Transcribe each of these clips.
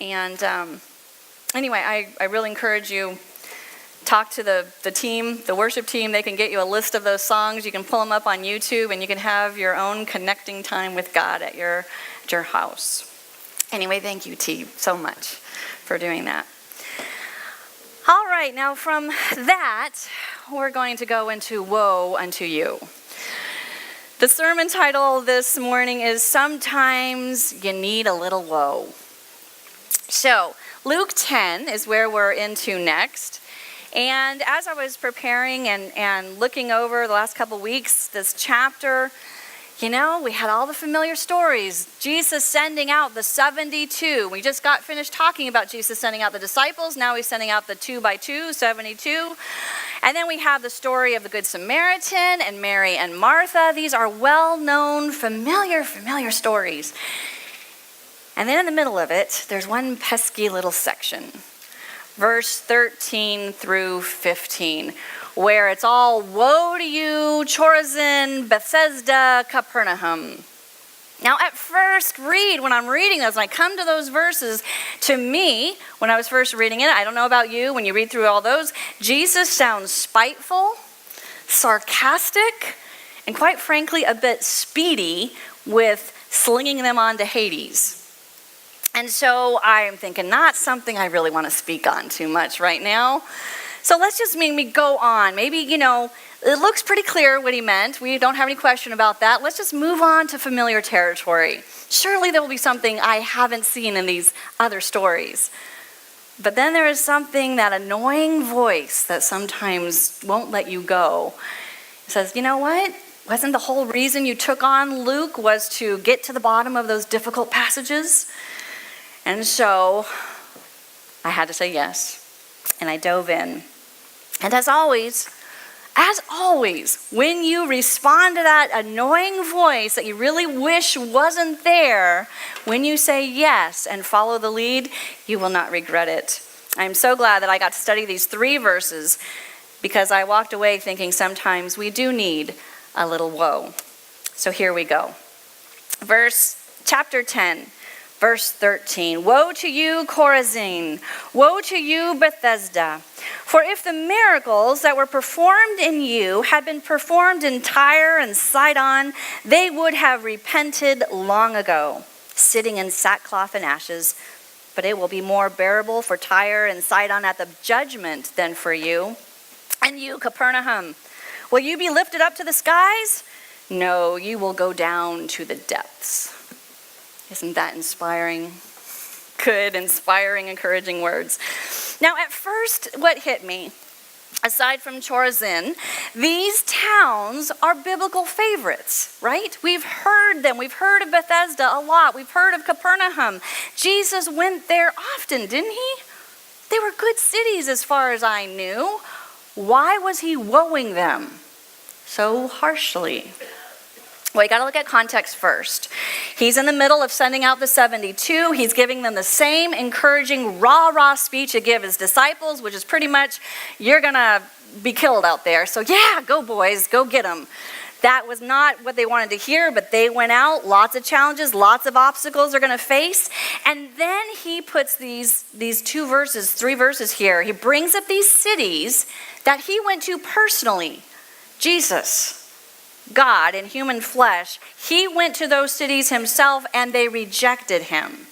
And anyway, I really encourage you, talk to the team, the worship team. They can get you a list of those songs. You can pull them up on YouTube, and you can have your own connecting time with God at your house. Anyway, thank you, T, so much for doing that. All right, now from that, we're going to go into Woe Unto You. The sermon title this morning is Sometimes You Need a Little Woe. So, Luke 10 is where we're into next. And as I was preparing and looking over the last couple weeks, this chapter, we had all the familiar stories. Jesus sending out the 72. We just got finished talking about Jesus sending out the disciples. Now he's sending out the 2 by 2, 72. And then we have the story of the Good Samaritan and Mary and Martha. These are well-known, familiar stories. And then in the middle of it, there's one pesky little section, verse 13 through 15, where it's all woe to you, Chorazin, Bethesda, Capernaum. Now at first read, when I'm reading those, when I come to those verses, to me, when I was first reading it, I don't know about you, when you read through all those, Jesus sounds spiteful, sarcastic, and quite frankly, a bit speedy with slinging them onto Hades. And so I'm thinking, not something I really want to speak on too much right now. So let's just maybe go on. Maybe, it looks pretty clear what he meant. We don't have any question about that. Let's just move on to familiar territory. Surely there will be something I haven't seen in these other stories. But then there is something, that annoying voice that sometimes won't let you go. It says, you know what? Wasn't the whole reason you took on Luke was to get to the bottom of those difficult passages? And so I had to say yes, and I dove in. And as always, when you respond to that annoying voice that you really wish wasn't there, when you say yes and follow the lead, you will not regret it. I'm so glad that I got to study these 3 verses, because I walked away thinking sometimes we do need a little woe. So here we go. Chapter 10. Verse 13, woe to you, Chorazin! Woe to you, Bethesda! For if the miracles that were performed in you had been performed in Tyre and Sidon, they would have repented long ago, sitting in sackcloth and ashes. But it will be more bearable for Tyre and Sidon at the judgment than for you. And you, Capernaum, will you be lifted up to the skies? No, you will go down to the depths. Isn't that inspiring? Good, inspiring, encouraging words. Now, at first, what hit me, aside from Chorazin, these towns are biblical favorites, right? We've heard them. We've heard of Bethesda a lot. We've heard of Capernaum. Jesus went there often, didn't he? They were good cities as far as I knew. Why was he woeing them so harshly? Well, you got to look at context first. He's in the middle of sending out the 72. He's giving them the same encouraging, rah-rah speech to give his disciples, which is pretty much, you're going to be killed out there. So yeah, go boys, go get them. That was not what they wanted to hear, but they went out. Lots of challenges, lots of obstacles they're going to face. And then he puts these 3 verses here. He brings up these cities that he went to personally. Jesus, God in human flesh, he went to those cities himself and they rejected him.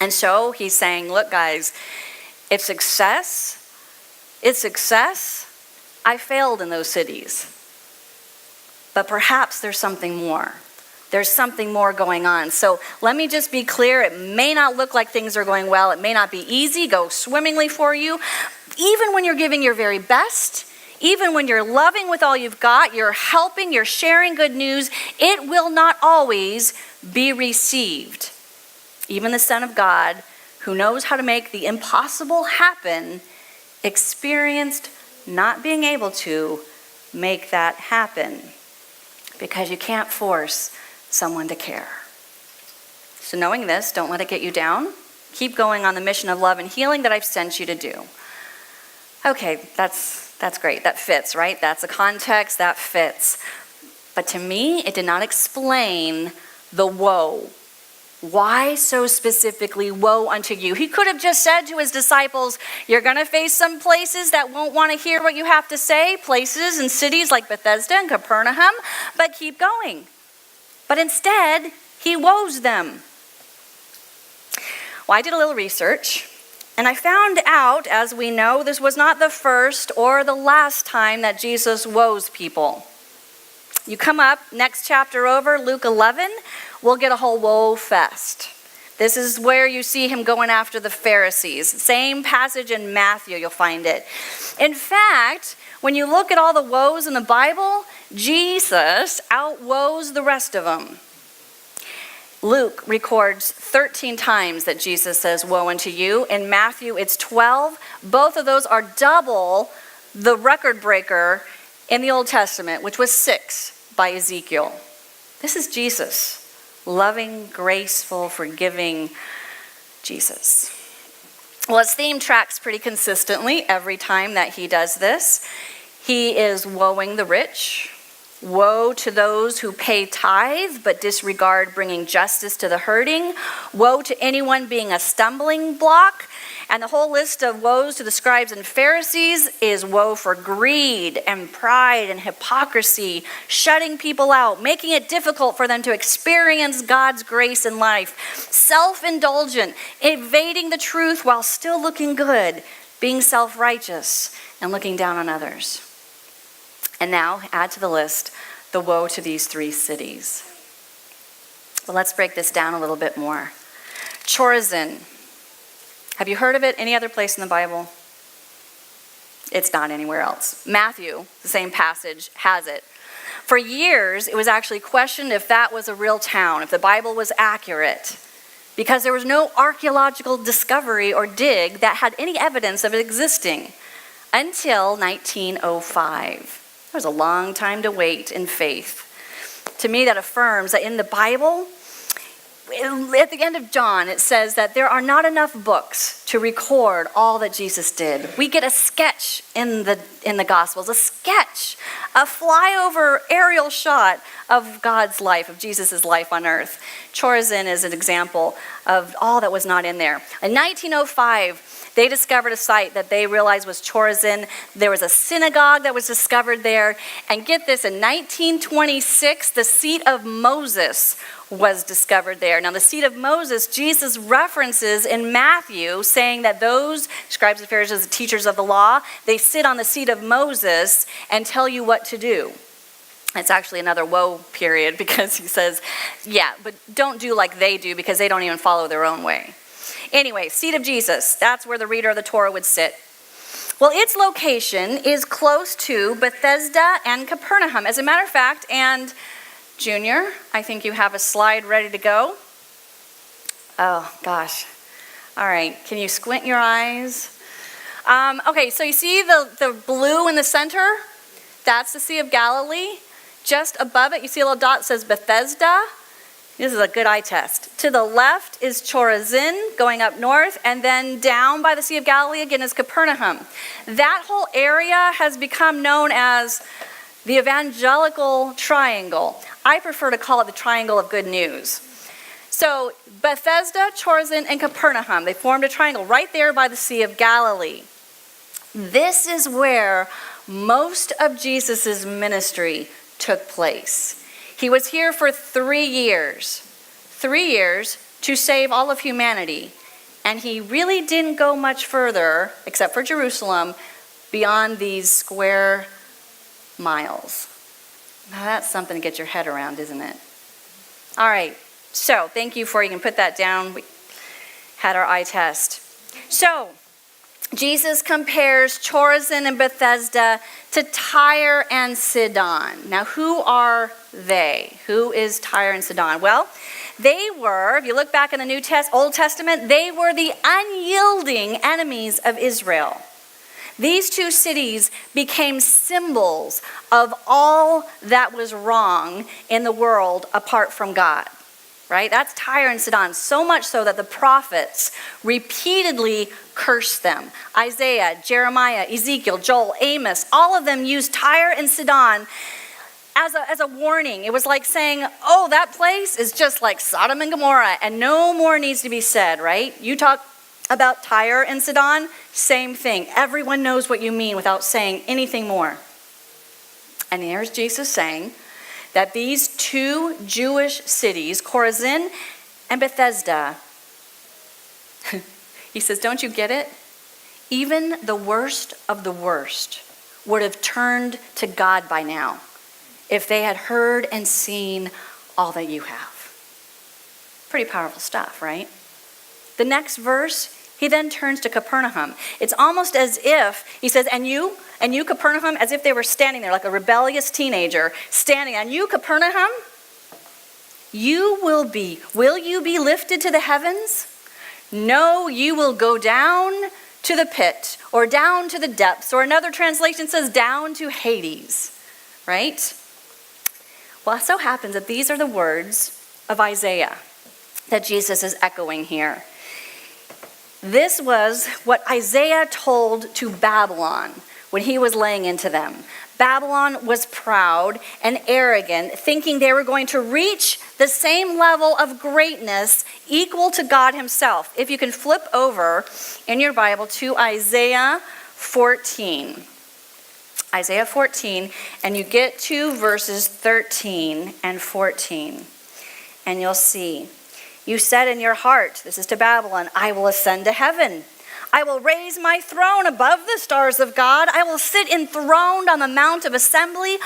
And so he's saying, look guys, it's success, I failed in those cities. But perhaps there's something more. There's something more going on. So let me just be clear, it may not look like things are going well, it may not be easy, go swimmingly for you. Even when you're giving your very best, even when you're loving with all you've got, you're helping, you're sharing good news, it will not always be received. Even the Son of God, who knows how to make the impossible happen, experienced not being able to make that happen. Because you can't force someone to care. So knowing this, don't let it get you down. Keep going on the mission of love and healing that I've sent you to do. Okay, that's great. That fits, right? That's a context, that fits. But to me, it did not explain the woe. Why so specifically, woe unto you? He could have just said to his disciples, you're going to face some places that won't want to hear what you have to say, places and cities like Bethesda and Capernaum, but keep going. But instead, he woes them. Well, I did a little research, and I found out, as we know, this was not the first or the last time that Jesus woes people. You come up, next chapter over, Luke 11, we'll get a whole woe fest. This is where you see him going after the Pharisees. Same passage in Matthew, you'll find it. In fact, when you look at all the woes in the Bible, Jesus outwoes the rest of them. Luke records 13 times that Jesus says, woe unto you. In Matthew, it's 12. Both of those are double the record breaker in the Old Testament, which was 6 by Ezekiel. This is Jesus. Loving, graceful, forgiving Jesus. Well, his theme tracks pretty consistently every time that he does this. He is woeing the rich. Woe to those who pay tithe but disregard bringing justice to the hurting. Woe to anyone being a stumbling block. And the whole list of woes to the scribes and Pharisees is woe for greed and pride and hypocrisy, shutting people out, making it difficult for them to experience God's grace in life, self-indulgent, evading the truth while still looking good, being self-righteous, and looking down on others. And now, add to the list, the woe to these 3 cities. Well, let's break this down a little bit more. Chorazin. Have you heard of it any other place in the Bible? It's not anywhere else. Matthew, the same passage, has it. For years, it was actually questioned if that was a real town, if the Bible was accurate, because there was no archaeological discovery or dig that had any evidence of it existing until 1905. It was a long time to wait in faith. To me, that affirms that in the Bible, at the end of John, it says that there are not enough books to record all that Jesus did. We get a sketch in the Gospels, a sketch, a flyover aerial shot of God's life, of Jesus' life on earth. Chorazin is an example of all that was not in there. In 1905, they discovered a site that they realized was Chorazin. There was a synagogue that was discovered there. And get this, in 1926, the seat of Moses was discovered there. Now, the seat of Moses, Jesus references in Matthew, saying that those scribes and Pharisees, the teachers of the law, they sit on the seat of Moses and tell you what to do. It's actually another woe period because he says, yeah, but don't do like they do because they don't even follow their own way. Anyway, seat of Jesus, that's where the reader of the Torah would sit. Well, its location is close to Bethesda and Capernaum. As a matter of fact, and Junior, I think you have a slide ready to go. Oh, gosh. All right, can you squint your eyes? Okay, so you see the blue in the center? That's the Sea of Galilee. Just above it, you see a little dot that says Bethesda. This is a good eye test. To the left is Chorazin, going up north, and then down by the Sea of Galilee again is Capernaum. That whole area has become known as the evangelical triangle. I prefer to call it the triangle of good news. So Bethesda, Chorazin, and Capernaum, they formed a triangle right there by the Sea of Galilee. This is where most of Jesus' ministry took place. He was here for 3 years. 3 years to save all of humanity. And he really didn't go much further, except for Jerusalem, beyond these square miles. Now that's something to get your head around, isn't it? All right, so thank you you can put that down. We had our eye test. So, Jesus compares Chorazin and Bethesda to Tyre and Sidon. Now, who are they? Who is Tyre and Sidon? Well, they were, if you look back in the Old Testament, they were the unyielding enemies of Israel. These 2 cities became symbols of all that was wrong in the world apart from God. Right? That's Tyre and Sidon, so much so that the prophets repeatedly cursed them. Isaiah, Jeremiah, Ezekiel, Joel, Amos, all of them used Tyre and Sidon as a warning. It was like saying, oh, that place is just like Sodom and Gomorrah, and no more needs to be said, right? You talk about Tyre and Sidon, same thing. Everyone knows what you mean without saying anything more. And here's Jesus saying that these two Jewish cities, Chorazin and Bethesda, he says, don't you get it? Even the worst of the worst would have turned to God by now if they had heard and seen all that you have. Pretty powerful stuff, right? The next verse, he then turns to Capernaum. It's almost as if, he says, and you Capernaum, as if they were standing there like a rebellious teenager standing. And you Capernaum, will you be lifted to the heavens? No, you will go down to the pit, or down to the depths, or another translation says down to Hades, right? Well, it so happens that these are the words of Isaiah that Jesus is echoing here. This was what Isaiah told to Babylon when he was laying into them. Babylon was proud and arrogant, thinking they were going to reach the same level of greatness equal to God himself. If you can flip over in your Bible to Isaiah 14. Isaiah 14, and you get to verses 13 and 14. And you'll see, you said in your heart, this is to Babylon, I will ascend to heaven. I will raise my throne above the stars of God. I will sit enthroned on the mount of assembly,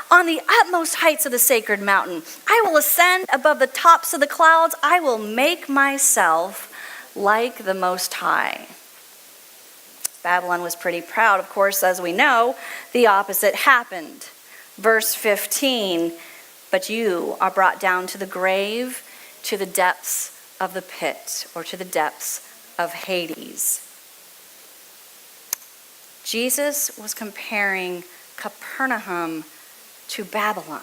on the utmost heights of the sacred mountain. I will ascend above the tops of the clouds. I will make myself like the Most High. Babylon was pretty proud. Of course, as we know, the opposite happened. Verse 15, but you are brought down to the grave, to the depths of the pit, or to the depths of Hades. Jesus was comparing Capernaum to Babylon.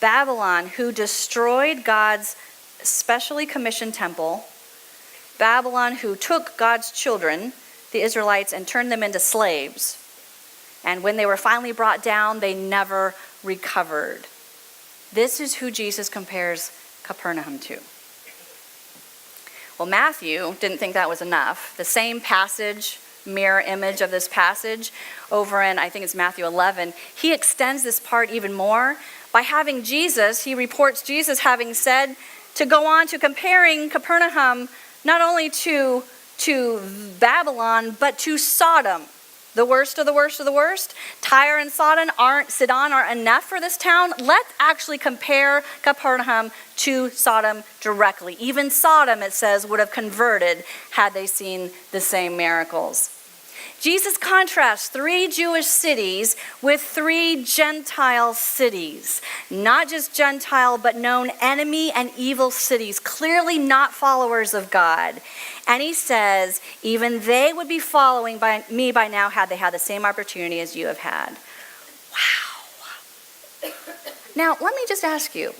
Babylon, who destroyed God's specially commissioned temple. Babylon, who took God's children, the Israelites, and turned them into slaves. And when they were finally brought down, they never recovered. This is who Jesus compares Capernaum to. Well, Matthew didn't think that was enough. The same passage, mirror image of this passage over in, I think it's Matthew 11, he extends this part even more by having Jesus, he reports Jesus having said to go on to comparing Capernaum not only to Babylon, but to Sodom, the worst of the worst of the worst. Tyre and Sidon aren't enough for this town. Let's actually compare Capernaum to Sodom directly. Even Sodom, it says, would have converted had they seen the same miracles. Jesus contrasts 3 Jewish cities with 3 Gentile cities. Not just Gentile, but known enemy and evil cities, clearly not followers of God. And he says, even they would be following me by now had they had the same opportunity as you have had. Wow. Now, let me just ask you,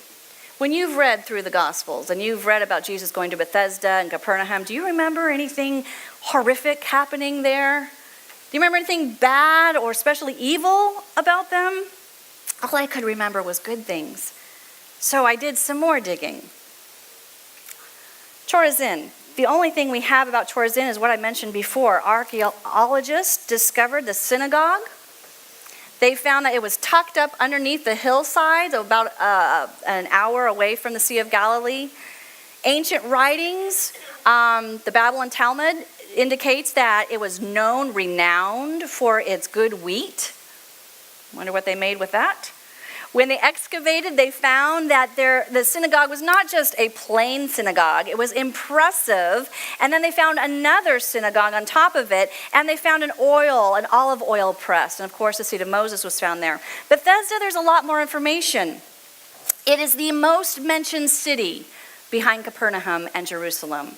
when you've read through the Gospels and you've read about Jesus going to Bethesda and Capernaum, do you remember anything horrific happening there? Do you remember anything bad or especially evil about them? All I could remember was good things. So I did some more digging. Chorazin. The only thing we have about Chorazin is what I mentioned before. Archaeologists discovered the synagogue. They found that it was tucked up underneath the hillside, about an hour away from the Sea of Galilee. Ancient writings, the Babylon Talmud, indicates that it was renowned for its good wheat. Wonder what they made with that. When they excavated, they found that the synagogue was not just a plain synagogue. It was impressive. And then they found another synagogue on top of it, and they found an olive oil press. And of course, the seat of Moses was found there. Bethesda, there's a lot more information. It is the most mentioned city behind Capernaum and Jerusalem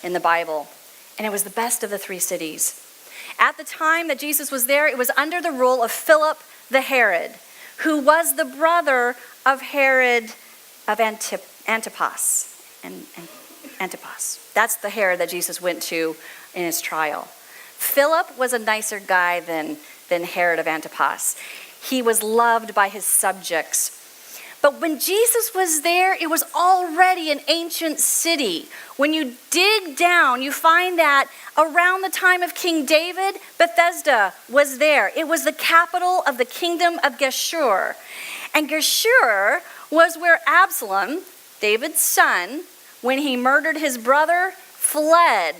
in the Bible. And it was the best of the 3 cities. At the time that Jesus was there, it was under the rule of Philip the Herod, who was the brother of Herod of Antipas. Antipas. That's the Herod that Jesus went to in his trial. Philip was a nicer guy than Herod of Antipas. He was loved by his subjects. But when Jesus was there, it was already an ancient city. When you dig down, you find that around the time of King David, Bethesda was there. It was the capital of the kingdom of Geshur. And Geshur was where Absalom, David's son, when he murdered his brother, fled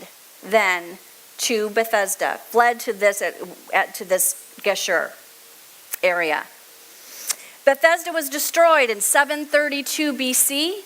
then to Bethesda, fled to this Geshur area. Bethesda was destroyed in 732 BC,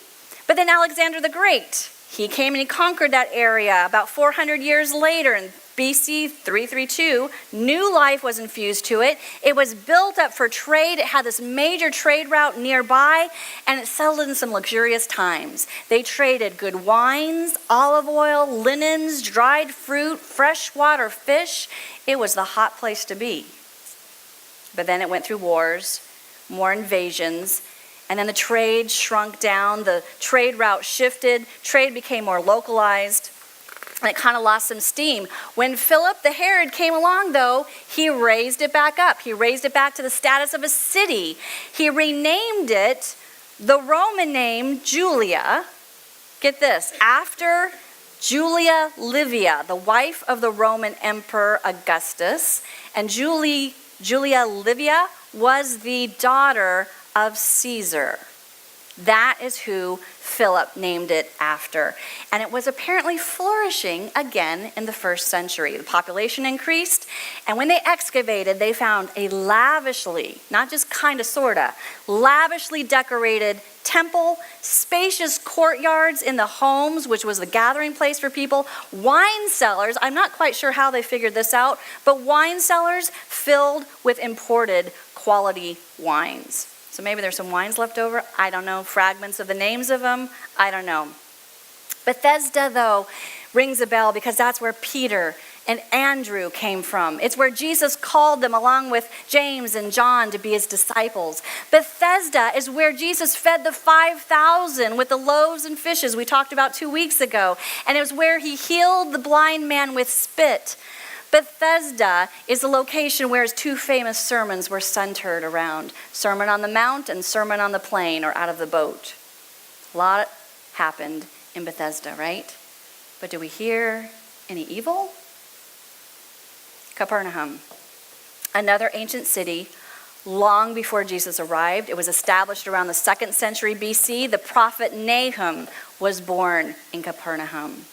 but then Alexander the Great, he came and he conquered that area about 400 years later in BC 332. New life was infused to it. It was built up for trade. It had this major trade route nearby, and it settled in some luxurious times. They traded good wines, olive oil, linens, dried fruit, freshwater fish. It was the hot place to be. But then it went through wars, more invasions, and then the trade shrunk down, the trade route shifted, trade became more localized, and it kind of lost some steam. When Philip the Herod came along, though, he raised it back up. He raised it back to the status of a city. He renamed it the Roman name Julia. Get this, after Julia Livia, the wife of the Roman Emperor Augustus, and Julia Livia was the daughter of Caesar. That is who Philip named it after. And it was apparently flourishing again in the first century. The population increased, and when they excavated, they found a lavishly, not just kind of sorta, lavishly decorated temple, spacious courtyards in the homes, which was the gathering place for people, wine cellars. I'm not quite sure how they figured this out, but wine cellars filled with imported quality wines. So maybe there's some wines left over. I don't know. Fragments of the names of them. I don't know. Bethesda, though, rings a bell because that's where Peter and Andrew came from. It's where Jesus called them along with James and John to be his disciples. Bethesda is where Jesus fed the 5,000 with the loaves and fishes we talked about 2 weeks ago. And it was where he healed the blind man with spit. Bethesda is the location where his two famous sermons were centered around. Sermon on the Mount and Sermon on the Plain, or out of the boat. A lot happened in Bethesda, right? But do we hear any evil? Capernaum, another ancient city long before Jesus arrived. It was established around the 2nd century BC. The prophet Nahum was born in Capernaum.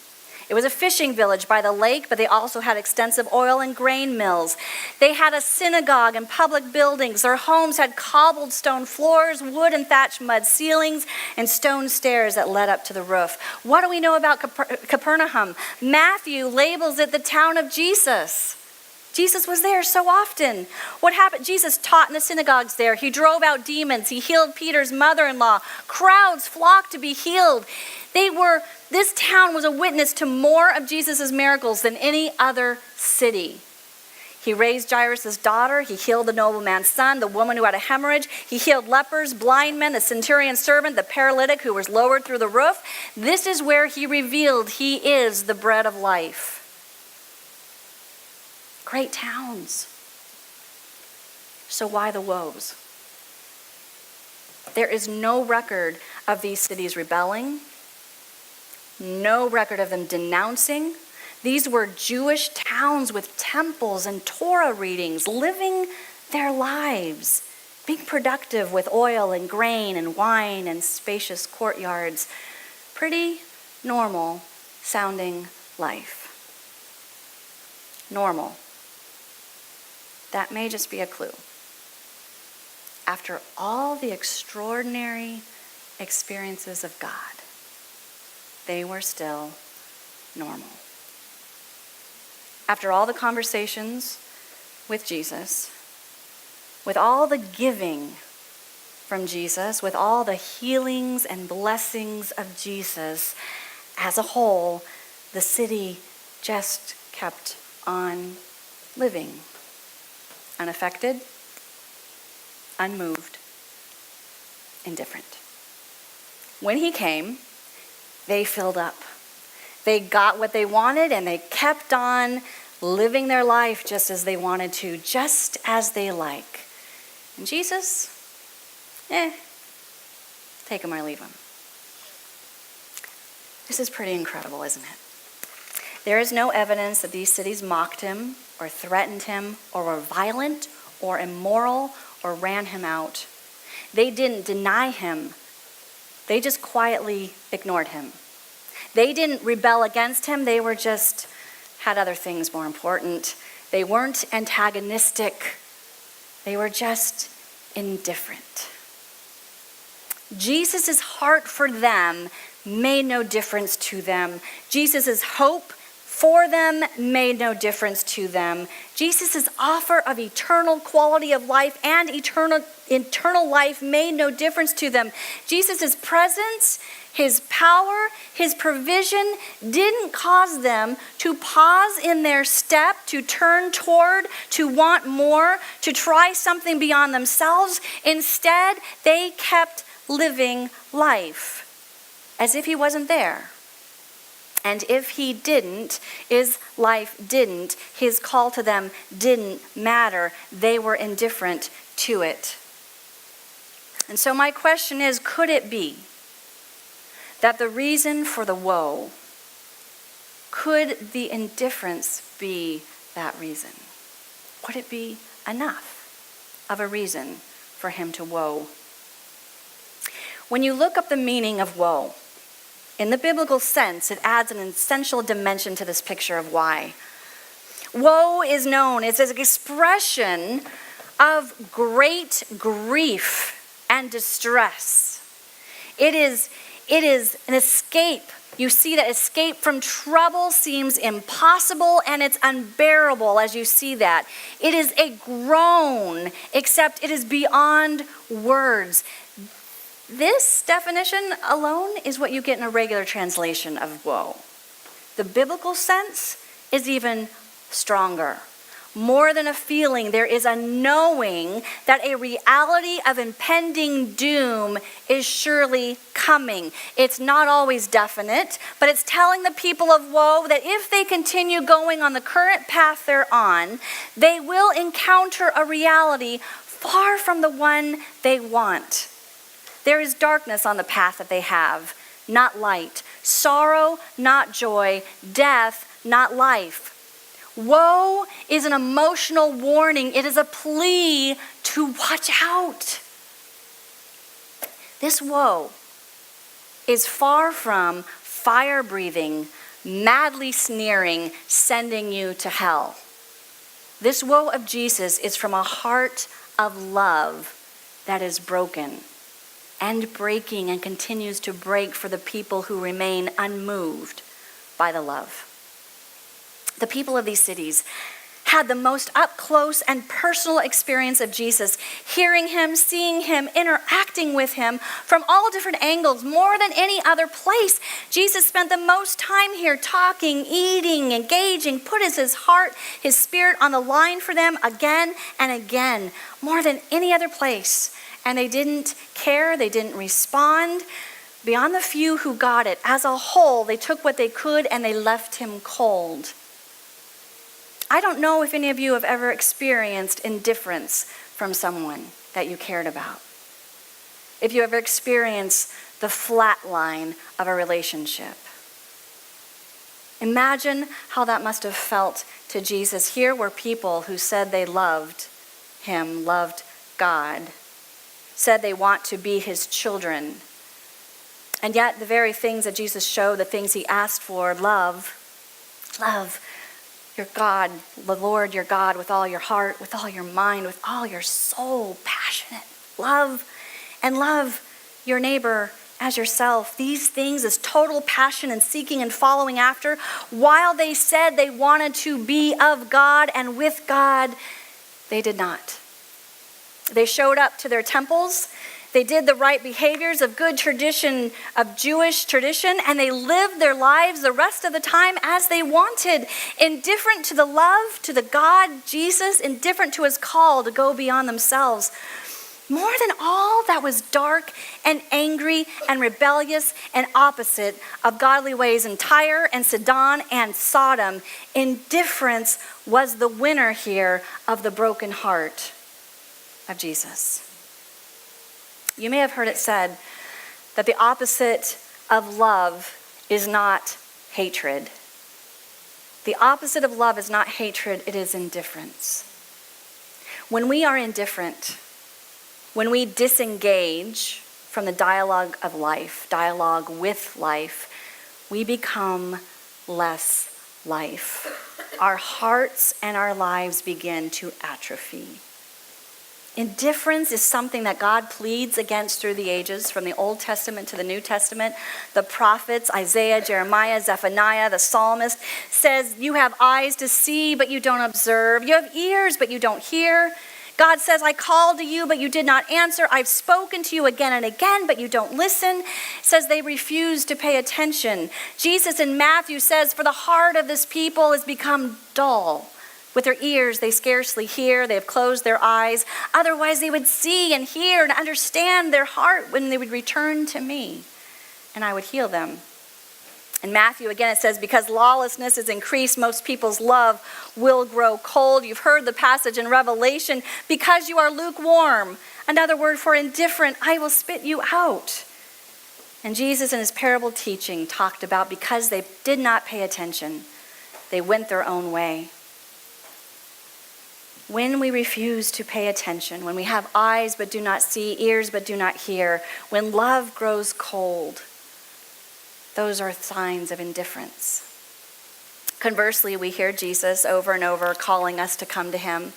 It was a fishing village by the lake, but they also had extensive oil and grain mills. They had a synagogue and public buildings. Their homes had cobbled stone floors, wood and thatched mud ceilings, and stone stairs that led up to the roof. What do we know about Capernaum? Matthew labels it the town of Jesus. Jesus was there so often. What happened? Jesus taught in the synagogues there. He drove out demons. He healed Peter's mother-in-law. Crowds flocked to be healed. This town was a witness to more of Jesus' miracles than any other city. He raised Jairus' daughter. He healed the nobleman's son, the woman who had a hemorrhage. He healed lepers, blind men, the centurion's servant, the paralytic who was lowered through the roof. This is where he revealed he is the bread of life. Great towns. So why the woes? There is no record of these cities rebelling, no record of them denouncing. These were Jewish towns with temples and Torah readings, living their lives, being productive with oil and grain and wine and spacious courtyards. Pretty normal sounding life. Normal. That may just be a clue. After all the extraordinary experiences of God, they were still normal. After all the conversations with Jesus, with all the giving from Jesus, with all the healings and blessings of Jesus, as a whole, the city just kept on living. Unaffected, unmoved, indifferent. When he came, they filled up. They got what they wanted, and they kept on living their life just as they wanted to, just as they like. And Jesus, take him or leave him. This is pretty incredible, isn't it? There is no evidence that these cities mocked him or threatened him or were violent or immoral or ran him out. They didn't deny him. They just quietly ignored him. They didn't rebel against him. They were just had other things more important. They weren't antagonistic. They were just indifferent. Jesus' heart for them made no difference to them. Jesus' hope for them made no difference to them. Jesus' offer of eternal quality of life and eternal life made no difference to them. Jesus' presence, his power, his provision didn't cause them to pause in their step, to turn toward, to want more, to try something beyond themselves. Instead, they kept living life as if he wasn't there. And if he didn't, his life didn't, his call to them didn't matter. They were indifferent to it. And so my question is, could it be that the reason for the woe, could the indifference be that reason? Would it be enough of a reason for him to woe? When you look up the meaning of woe, in the biblical sense, it adds an essential dimension to this picture of why. Woe is known as an expression of great grief and distress. It is an escape. You see that escape from trouble seems impossible and it's unbearable as you see that. It is a groan, except it is beyond words. This definition alone is what you get in a regular translation of woe. The biblical sense is even stronger. More than a feeling, there is a knowing that a reality of impending doom is surely coming. It's not always definite, but it's telling the people of woe that if they continue going on the current path they're on, they will encounter a reality far from the one they want. There is darkness on the path that they have, not light. Sorrow, not joy. Death, not life. Woe is an emotional warning. It is a plea to watch out. This woe is far from fire-breathing, madly sneering, sending you to hell. This woe of Jesus is from a heart of love that is broken and breaking and continues to break for the people who remain unmoved by the love. The people of these cities had the most up-close and personal experience of Jesus, hearing him, seeing him, interacting with him from all different angles, more than any other place. Jesus spent the most time here talking, eating, engaging, put his heart, his spirit on the line for them again and again, more than any other place. And they didn't care, they didn't respond. Beyond the few who got it, as a whole, they took what they could and they left him cold. I don't know if any of you have ever experienced indifference from someone that you cared about. If you ever experienced the flat line of a relationship. Imagine how that must have felt to Jesus. Here were people who said they loved him, loved God, said they want to be his children. And yet the very things that Jesus showed, the things he asked for, love your God, the Lord your God with all your heart, with all your mind, with all your soul, passionate love, and love your neighbor as yourself. These things is total passion and seeking and following after. While they said they wanted to be of God and with God, they did not. They showed up to their temples. They did the right behaviors of good tradition, of Jewish tradition, and they lived their lives the rest of the time as they wanted, indifferent to the love, to the God, Jesus, indifferent to his call to go beyond themselves. More than all that was dark and angry and rebellious and opposite of godly ways in Tyre and Sidon and Sodom, indifference was the winner here of the broken heart. of Jesus. You may have heard it said that the opposite of love is not hatred. The opposite of love is not hatred, it is indifference. When we are indifferent, when we disengage from the dialogue of life, dialogue with life, we become less life. Our hearts and our lives begin to atrophy. Indifference is something that God pleads against through the ages, from the Old Testament to the New Testament. The prophets, Isaiah, Jeremiah, Zephaniah, the psalmist, says, you have eyes to see, but you don't observe. You have ears, but you don't hear. God says, I called to you, but you did not answer. I've spoken to you again and again, but you don't listen. It says they refuse to pay attention. Jesus in Matthew says, for the heart of this people has become dull. With their ears, they scarcely hear. They have closed their eyes. Otherwise, they would see and hear and understand their heart when they would return to me, and I would heal them. In Matthew, again, it says, because lawlessness is increased, most people's love will grow cold. You've heard the passage in Revelation, because you are lukewarm. Another word for indifferent, I will spit you out. And Jesus in his parable teaching talked about because they did not pay attention, they went their own way. When we refuse to pay attention, when we have eyes but do not see, ears but do not hear, when love grows cold, those are signs of indifference. Conversely, we hear Jesus over and over calling us to come to him,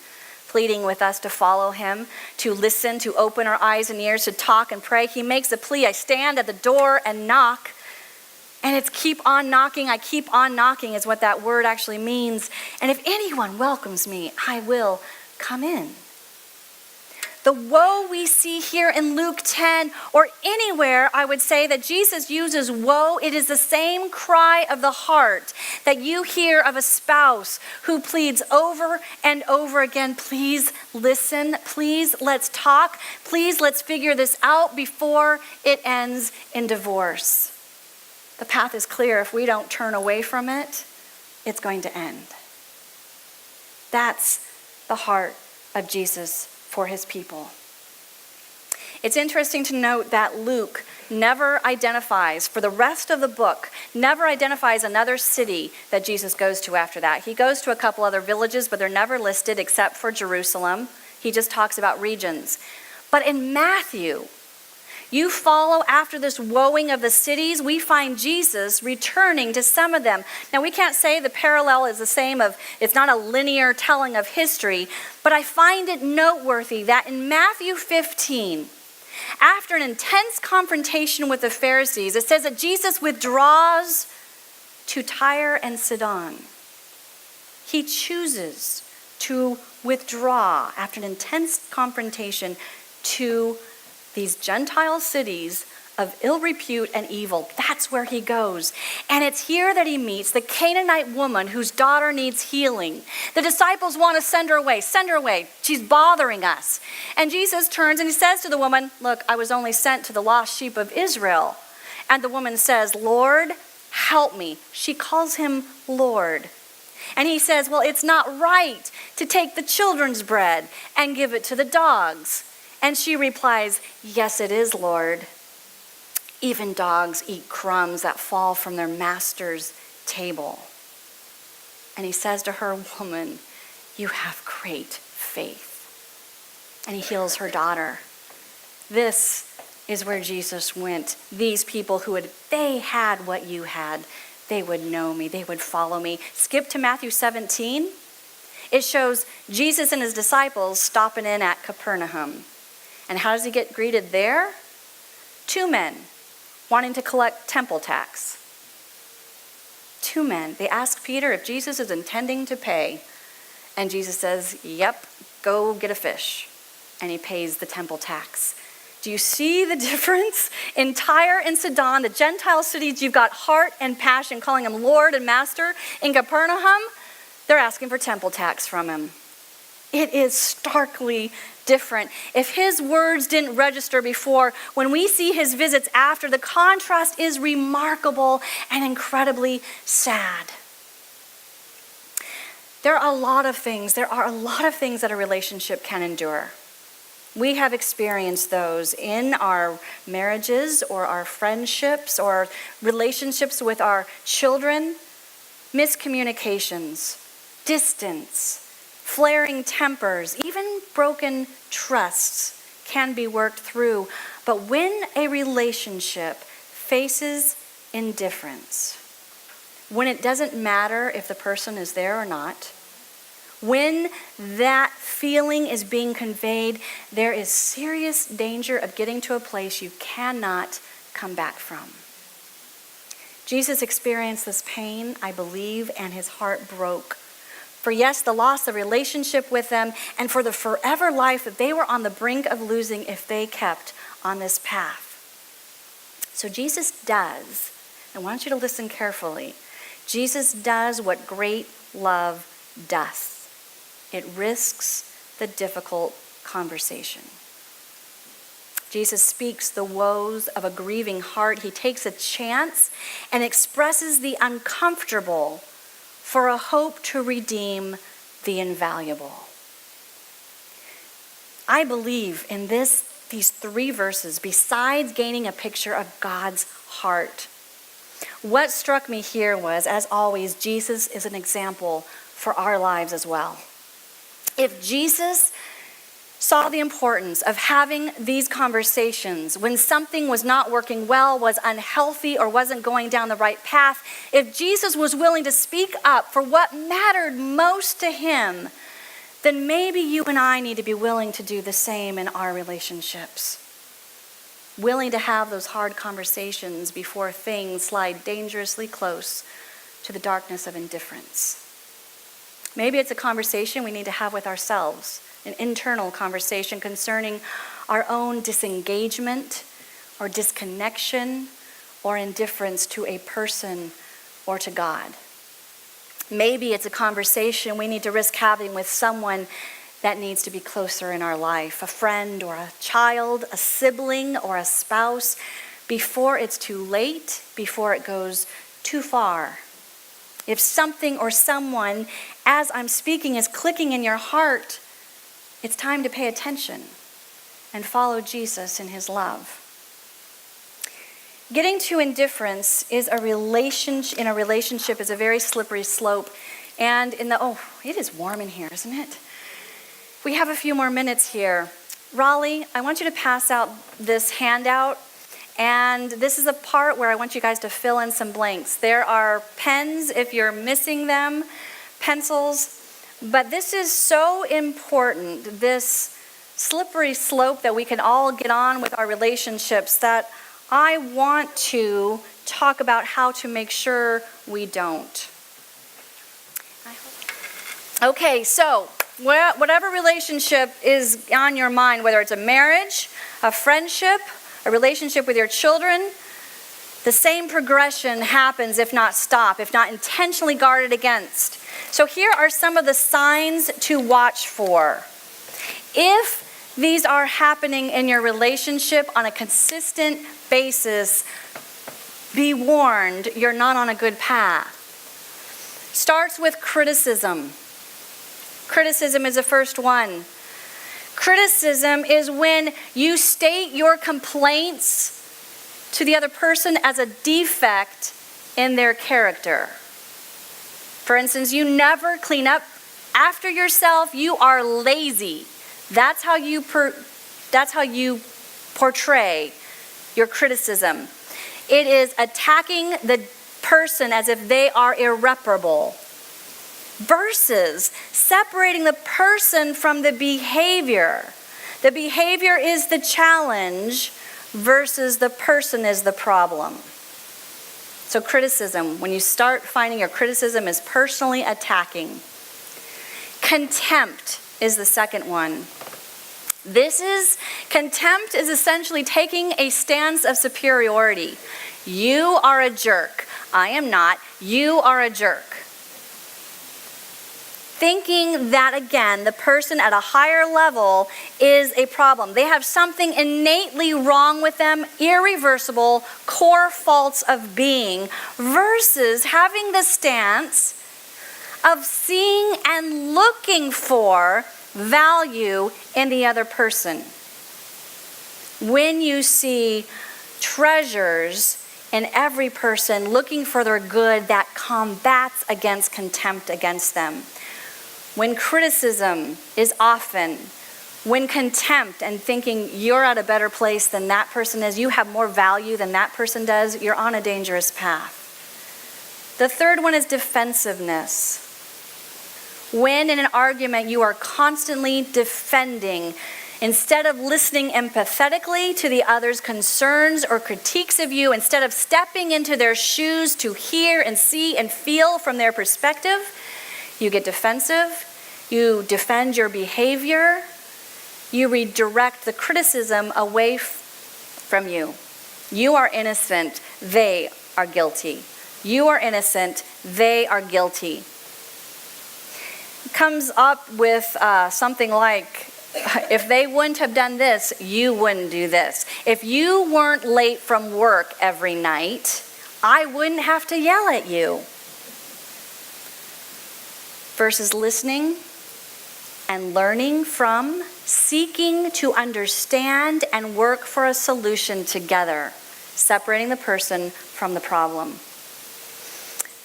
pleading with us to follow him, to listen, to open our eyes and ears, to talk and pray. He makes a plea, I stand at the door and knock. And it's keep on knocking, I keep on knocking is what that word actually means. And if anyone welcomes me, I will come in. The woe we see here in Luke 10 or anywhere, I would say that Jesus uses woe. It is the same cry of the heart that you hear of a spouse who pleads over and over again, please listen, please let's talk, please let's figure this out before it ends in divorce. The path is clear. If we don't turn away from it, it's going to end. That's the heart of Jesus for his people. It's interesting to note that Luke never identifies, for the rest of the book, never identifies another city that Jesus goes to after that. He goes to a couple other villages, but they're never listed except for Jerusalem. He just talks about regions. But in Matthew, you follow after this woeing of the cities, we find Jesus returning to some of them. Now, we can't say the parallel is the same it's not a linear telling of history, but I find it noteworthy that in Matthew 15, after an intense confrontation with the Pharisees, it says that Jesus withdraws to Tyre and Sidon. He chooses to withdraw after an intense confrontation to these Gentile cities of ill repute and evil. That's where he goes. And it's here that he meets the Canaanite woman whose daughter needs healing. The disciples want to send her away. Send her away. She's bothering us. And Jesus turns and he says to the woman, look, I was only sent to the lost sheep of Israel. And the woman says, Lord, help me. She calls him Lord. And he says, well, it's not right to take the children's bread and give it to the dogs. And she replies, yes, it is, Lord. Even dogs eat crumbs that fall from their master's table. And he says to her, woman, you have great faith. And he heals her daughter. This is where Jesus went. These people who they had what you had, they would know me, they would follow me. Skip to Matthew 17. It shows Jesus and his disciples stopping in at Capernaum. And how does he get greeted there? 2 men wanting to collect temple tax. 2 men. They ask Peter if Jesus is intending to pay. And Jesus says, yep, go get a fish. And he pays the temple tax. Do you see the difference? In Tyre and Sidon, the Gentile cities, you've got heart and passion, calling him Lord and Master. In Capernaum, they're asking for temple tax from him. It is starkly different. If his words didn't register before, when we see his visits after, the contrast is remarkable and incredibly sad. There are a lot of things that a relationship can endure. We have experienced those in our marriages or our friendships or relationships with our children. Miscommunications, distance, flaring tempers, even broken trusts can be worked through. But when a relationship faces indifference, when it doesn't matter if the person is there or not, when that feeling is being conveyed, there is serious danger of getting to a place you cannot come back from. Jesus experienced this pain, I believe, and his heart broke. For yes, the loss of relationship with them, and for the forever life that they were on the brink of losing if they kept on this path. So Jesus does, and I want you to listen carefully, Jesus does what great love does. It risks the difficult conversation. Jesus speaks the woes of a grieving heart. He takes a chance and expresses the uncomfortable for a hope to redeem the invaluable. I believe in these 3 verses, besides gaining a picture of God's heart, what struck me here was, as always, Jesus is an example for our lives as well. If Jesus saw the importance of having these conversations when something was not working well, was unhealthy, or wasn't going down the right path, if Jesus was willing to speak up for what mattered most to him, then maybe you and I need to be willing to do the same in our relationships. Willing to have those hard conversations before things slide dangerously close to the darkness of indifference. Maybe it's a conversation we need to have with ourselves, an internal conversation concerning our own disengagement or disconnection or indifference to a person or to God. Maybe it's a conversation we need to risk having with someone that needs to be closer in our life, a friend or a child, a sibling or a spouse, before it's too late, before it goes too far. If something or someone, as I'm speaking, is clicking in your heart, it's time to pay attention and follow Jesus in his love. Getting to indifference in a relationship is a very slippery slope. And it is warm in here, isn't it? We have a few more minutes here. Raleigh, I want you to pass out this handout. And this is a part where I want you guys to fill in some blanks. There are pens if you're missing them, pencils. But this is so important, this slippery slope that we can all get on with our relationships, that I want to talk about how to make sure we don't. Okay, so whatever relationship is on your mind, whether it's a marriage, a friendship, a relationship with your children, the same progression happens if not stopped, if not intentionally guarded against. So here are some of the signs to watch for. If these are happening in your relationship on a consistent basis, be warned, you're not on a good path. Starts with criticism. Criticism is the first one. Criticism is when you state your complaints to the other person as a defect in their character. For instance, you never clean up after yourself. You are lazy. That's how you portray your criticism. It is attacking the person as if they are irreparable, versus separating the person from the behavior. The behavior is the challenge versus the person is the problem. So criticism, when you start finding your criticism is personally attacking. Contempt is the second one. Contempt is essentially taking a stance of superiority. You are a jerk. I am not. You are a jerk. Thinking that, again, the person at a higher level is a problem. They have something innately wrong with them, irreversible, core faults of being, versus having the stance of seeing and looking for value in the other person. When you see treasures in every person, looking for their good, that combats against contempt against them. When criticism is often, when contempt and thinking you're at a better place than that person is, you have more value than that person does, you're on a dangerous path. The third one is defensiveness. When in an argument you are constantly defending, instead of listening empathetically to the other's concerns or critiques of you, instead of stepping into their shoes to hear and see and feel from their perspective, you get defensive, you defend your behavior, you redirect the criticism away from you. You are innocent, they are guilty. You are innocent, they are guilty. It comes up with something like, if they wouldn't have done this, you wouldn't do this. If you weren't late from work every night, I wouldn't have to yell at you. Versus listening and learning from, seeking to understand and work for a solution together, separating the person from the problem.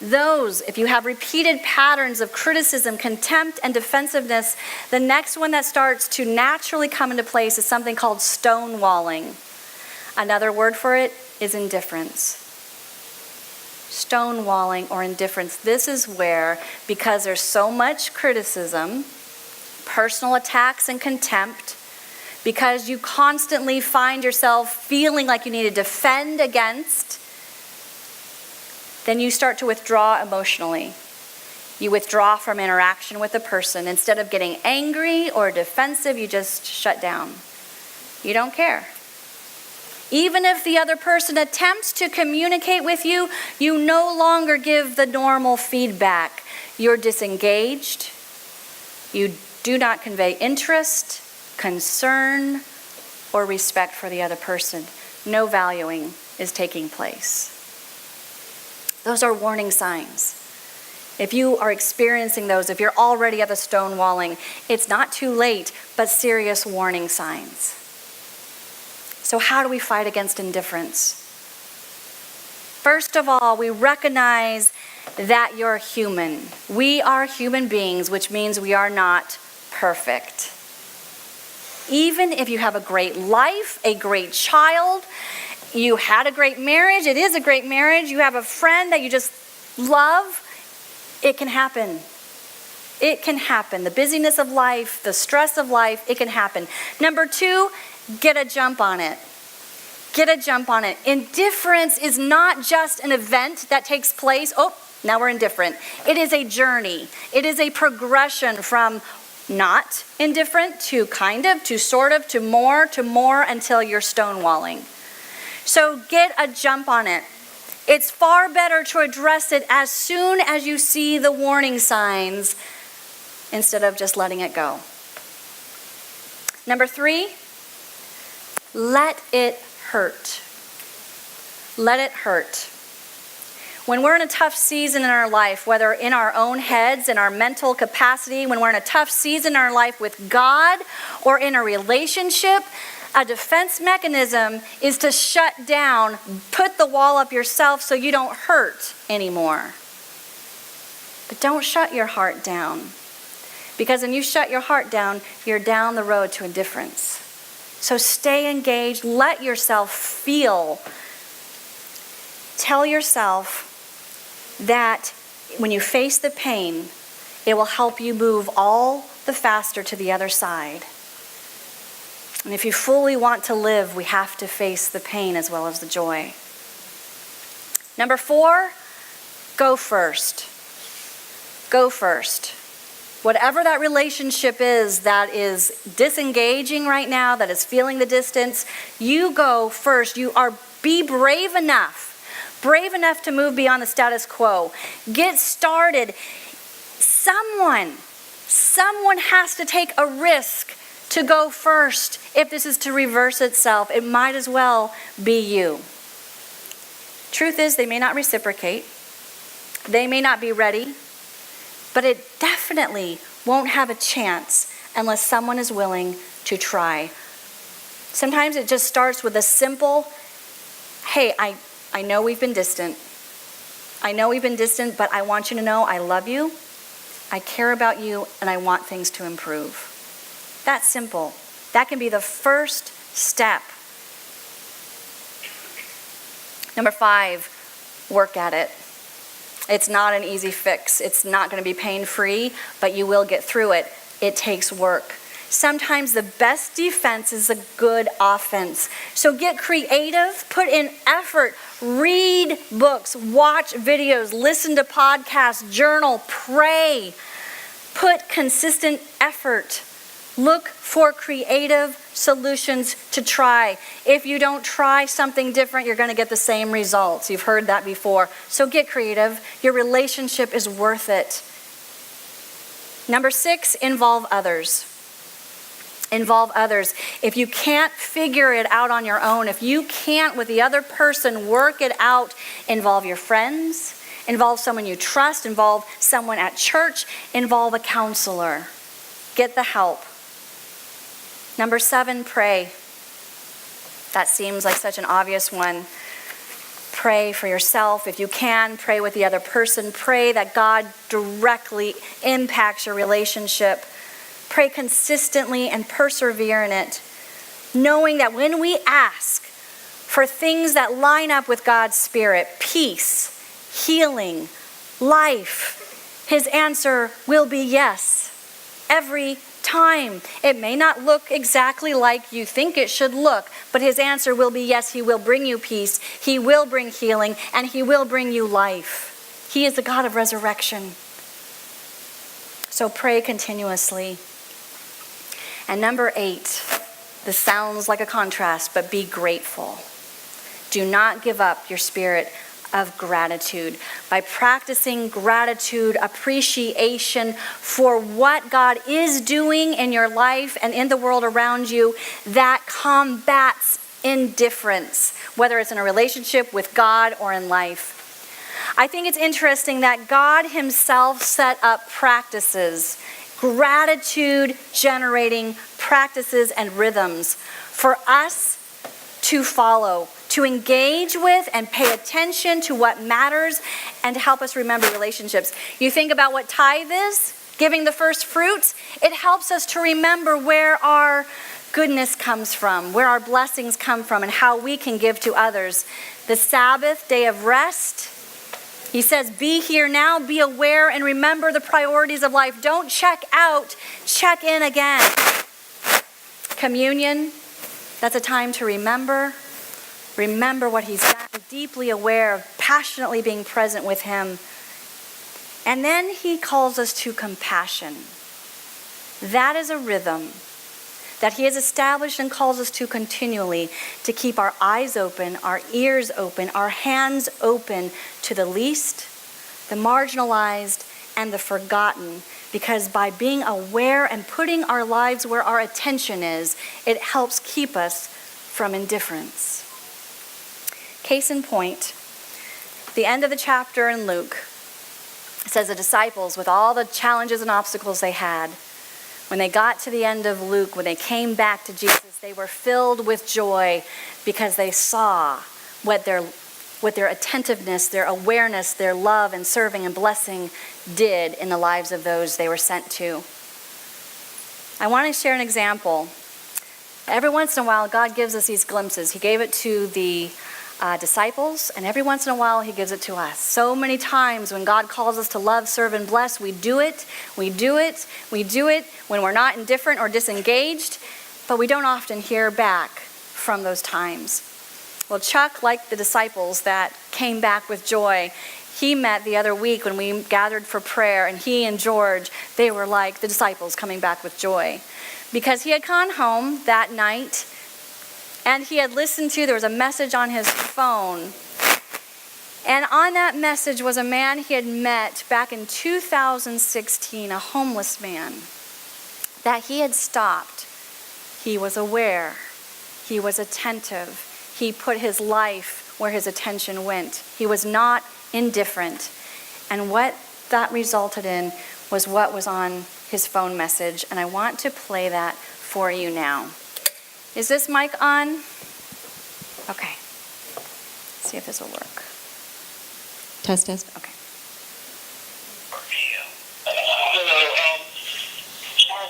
Those, if you have repeated patterns of criticism, contempt, and defensiveness, the next one that starts to naturally come into place is something called stonewalling. Another word for it is indifference. Stonewalling or indifference. This is where, because there's so much criticism, personal attacks and contempt, because you constantly find yourself feeling like you need to defend against, then you start to withdraw emotionally. You withdraw from interaction with the person. Instead of getting angry or defensive, you just shut down. You don't care. Even if the other person attempts to communicate with you, you no longer give the normal feedback. You're disengaged. You do not convey interest, concern, or respect for the other person. No valuing is taking place. Those are warning signs. If you are experiencing those, if you're already at the stonewalling, it's not too late, but serious warning signs. So how do we fight against indifference? First of all, we recognize that you're human. We are human beings, which means we are not perfect. Even if you have a great life, a great child, you had a great marriage, it is a great marriage, you have a friend that you just love, it can happen. It can happen. The busyness of life, the stress of life, it can happen. Number 2, get a jump on it. Get a jump on it. Indifference is not just an event that takes place. Oh, now we're indifferent. It is a journey. It is a progression from not indifferent to kind of, to sort of, to more until you're stonewalling. So get a jump on it. It's far better to address it as soon as you see the warning signs instead of just letting it go. Number 3, let it hurt. Let it hurt. When we're in a tough season in our life, whether in our own heads, in our mental capacity, when we're in a tough season in our life with God or in a relationship, a defense mechanism is to shut down, put the wall up yourself so you don't hurt anymore. But don't shut your heart down. Because when you shut your heart down, you're down the road to indifference. So stay engaged, let yourself feel. Tell yourself that when you face the pain, it will help you move all the faster to the other side. And if you fully want to live, we have to face the pain as well as the joy. Number 4, go first. Go first. Whatever that relationship is that is disengaging right now, that is feeling the distance, you go first. Be brave enough to move beyond the status quo. Get started. Someone has to take a risk to go first. If this is to reverse itself, it might as well be you. Truth is, they may not reciprocate. They may not be ready. But it definitely won't have a chance unless someone is willing to try Sometimes it just starts with a simple, hey, I know we've been distant. I know we've been distant, but I want you to know I love you, I care about you, and I want things to improve. That's simple. That can be the first step. Number 5, work at it. It's not an easy fix. It's not going to be pain-free, but you will get through it. It takes work. Sometimes the best defense is a good offense. So get creative, put in effort, read books, watch videos, listen to podcasts, journal, pray. Put consistent effort. Look for creative solutions to try. If you don't try something different, you're going to get the same results. You've heard that before. So get creative. Your relationship is worth it. Number 6, involve others. Involve others. If you can't figure it out on your own, if you can't with the other person work it out, involve your friends, involve someone you trust, involve someone at church, involve a counselor. Get the help. Number 7, pray. That seems like such an obvious one. Pray for yourself. If you can, pray with the other person. Pray that God directly impacts your relationship. Pray consistently and persevere in it, knowing that when we ask for things that line up with God's Spirit, peace, healing, life, His answer will be yes, every time. It may not look exactly like you think it should look, but His answer will be yes. He will bring you peace, He will bring healing, and He will bring you life. He is the God of resurrection. So pray continuously. And number 8, this sounds like a contrast, but be grateful. Do not give up your spirit of gratitude. By practicing gratitude, appreciation for what God is doing in your life and in the world around you, that combats indifference, whether it's in a relationship with God or in life. I think it's interesting that God Himself set up practices, gratitude generating practices and rhythms for us to follow, to engage with and pay attention to what matters, and to help us remember relationships. You think about what tithe is, giving the first fruits. It helps us to remember where our goodness comes from, where our blessings come from, and how we can give to others. The Sabbath, day of rest, He says, be here now, be aware, and remember the priorities of life. Don't check out, check in again. Communion, that's a time to remember what He's done, deeply aware of passionately being present with Him. And then He calls us to compassion. That is a rhythm that He has established and calls us to continually, to keep our eyes open, our ears open, our hands open to the least, the marginalized, and the forgotten. Because by being aware and putting our lives where our attention is, it helps keep us from indifference. Case in point, the end of the chapter in Luke, it says the disciples, with all the challenges and obstacles they had, when they got to the end of Luke, when they came back to Jesus, they were filled with joy because they saw what their attentiveness, their awareness, their love and serving and blessing did in the lives of those they were sent to. I want to share an example. Every once in a while, God gives us these glimpses. He gave it to the disciples, and every once in a while He gives it to us. So many times when God calls us to love, serve, and bless, we do it when we're not indifferent or disengaged, but we don't often hear back from those times. Well, Chuck, like the disciples that came back with joy, he met the other week when we gathered for prayer, and he and George, they were like the disciples coming back with joy. Because he had gone home that night, and he had listened to, there was a message on his phone. And on that message was a man he had met back in 2016, a homeless man, that he had stopped. He was aware. He was attentive. He put his life where his attention went. He was not indifferent. And what that resulted in was what was on his phone message. And I want to play that for you now. Is this mic on? Okay. Let's see if this will work. Test, test. Okay. Hello,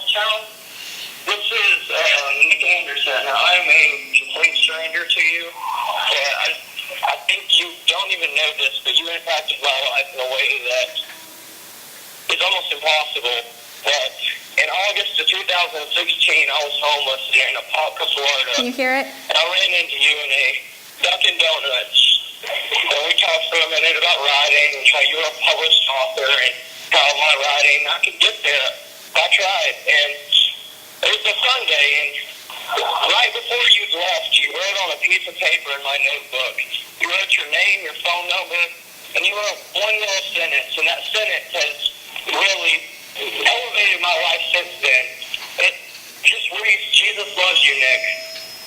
Charles. This is Nick Anderson. I'm a complete stranger to you. I think you don't even know this, but you impacted my life in a way that is almost impossible. But in August of 2016, I was homeless in Apopka, Florida. Can you hear it? And I ran into you in a Dunkin' Donuts. And we talked for a minute about writing and how you were a published author and how my writing, I could get there. I tried. And it was a Sunday, and right before you left, you wrote on a piece of paper in my notebook. You wrote your name, your phone number, and you wrote one little sentence. And that sentence has really elevated my life since then. It just reads, Jesus loves you, Nick.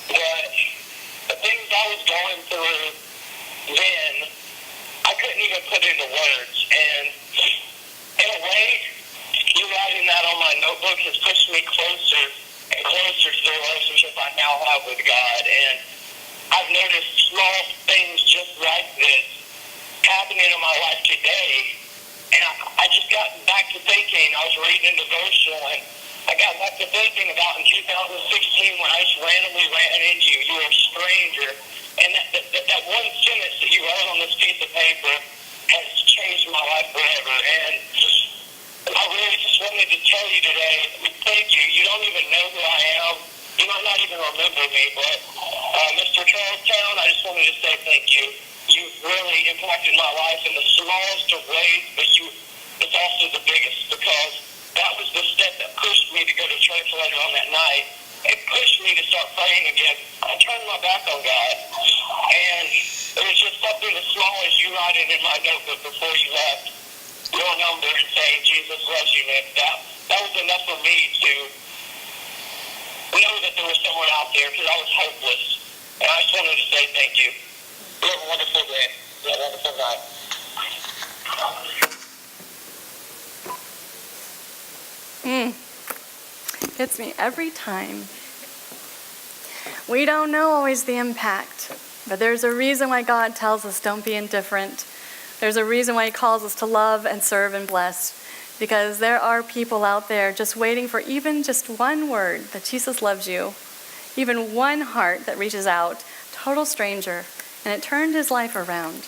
But the things I was going through then, I couldn't even put into words. And in a way, you writing that on my notebook has pushed me closer and closer to the relationship I now have with God. And I've noticed small things just like this happening in my life today. And I just got back to thinking, I was reading a devotional, and I got back to thinking about in 2016 when I just randomly ran into you. You were a stranger. And that one sentence that you wrote on this piece of paper has changed my life forever. And I really just wanted to tell you today, thank you. You don't even know who I am. You might not even remember me, but Mr. Charlestown, I just wanted to say thank you. You've really impacted my life in the smallest of ways, but it's also the biggest, because that was the step that pushed me to go to church later on that night. It pushed me to start praying again. I turned my back on God. And it was just something as small as you writing in my notebook before you left your number and saying, Jesus loves you, Nick. That was enough for me to know that there was someone out there, because I was hopeless. And I just wanted to say thank you. You have a wonderful day. You have a wonderful night. Hits me every time. We don't know always the impact, but there's a reason why God tells us don't be indifferent. There's a reason why he calls us to love and serve and bless, because there are people out there just waiting for even just one word that Jesus loves you, even one heart that reaches out, total stranger, and it turned his life around.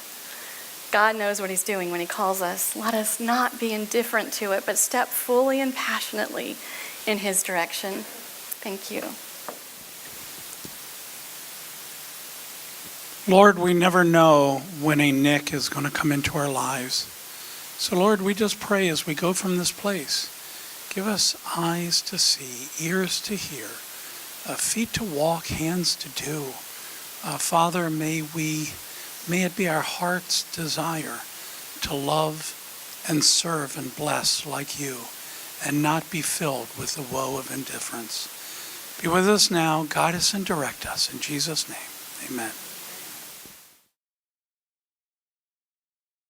God knows what he's doing when he calls us. Let us not be indifferent to it, but step fully and passionately in his direction. Thank you. Lord, we never know when a Nick is going to come into our lives. So Lord, we just pray as we go from this place, give us eyes to see, ears to hear, feet to walk, hands to do. Father, may it be our heart's desire to love and serve and bless like you, and not be filled with the woe of indifference. Be with us now, guide us and direct us. In Jesus' name, amen.